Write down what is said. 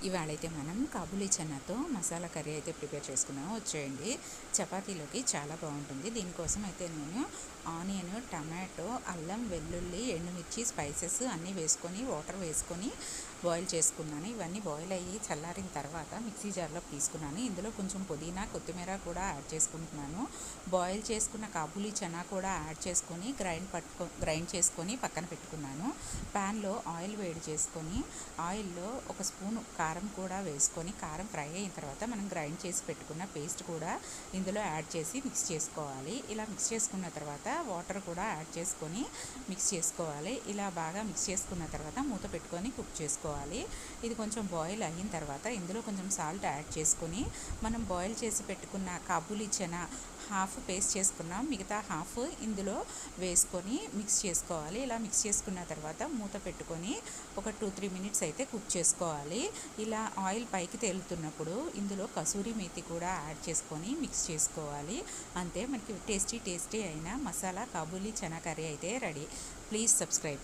ఇవాళైతే మనం కాబూలీ చనాతో మసాలా కర్రీ అయితే ప్రిపేర్ చేసుకున్నాము. వచ్చేయండి. చపాతీలోకి చాలా బాగుంటుంది. దీనికోసం అయితే నేను ఆనియన్, టమాటో, అల్లం, వెల్లుల్లి, ఎండుమిర్చి, స్పైసెస్ అన్నీ వేసుకొని వాటర్ వేసుకొని బాయిల్ చేసుకున్నాను. ఇవన్నీ బాయిల్ అయ్యి చల్లారిన తర్వాత మిక్సీ జార్లోకి తీసుకున్నాను. ఇందులో కొంచెం పుదీనా, కొత్తిమీర కూడా యాడ్ చేసుకుంటున్నాను. బాయిల్ చేసుకున్న కాబూలీ చనా కూడా యాడ్ చేసుకొని గ్రైండ్ చేసుకొని పక్కన పెట్టుకున్నాను. ప్యాన్లో ఆయిల్ వేడి చేసుకొని ఆయిల్లో ఒక స్పూను కారం కూడా వేసుకొని కారం ఫ్రై అయిన తర్వాత మనం గ్రైండ్ చేసి పెట్టుకున్న పేస్ట్ కూడా ఇందులో యాడ్ చేసి మిక్స్ చేసుకోవాలి. ఇలా మిక్స్ చేసుకున్న తర్వాత వాటర్ కూడా యాడ్ చేసుకొని మిక్స్ చేసుకోవాలి. ఇలా బాగా మిక్స్ చేసుకున్న తర్వాత మూత పెట్టుకొని కుక్ చేసుకోవాలి. ఇది కొంచెం బాయిల్ అయిన తర్వాత ఇందులో కొంచెం సాల్ట్ యాడ్ చేసుకొని మనం బాయిల్ చేసి పెట్టుకున్న కాబూలీ చనా హాఫ్ పేస్ట్ చేసుకున్నాం, మిగతా హాఫ్ ఇందులో వేసుకొని మిక్స్ చేసుకోవాలి. ఇలా మిక్స్ చేసుకున్న తర్వాత మూత పెట్టుకొని ఒక 2-3 మినిట్స్ అయితే కుక్ చేసుకోవాలి. ఇలా ఆయిల్ పైకి తేలుతున్నప్పుడు ఇందులో కసూరి మేతి కూడా యాడ్ చేసుకొని మిక్స్ చేసుకోవాలి. అంతే, మనకి టేస్టీ అయిన మసాలా కాబూలీ చనా కర్రీ అయితే రెడీ. Please subscribe.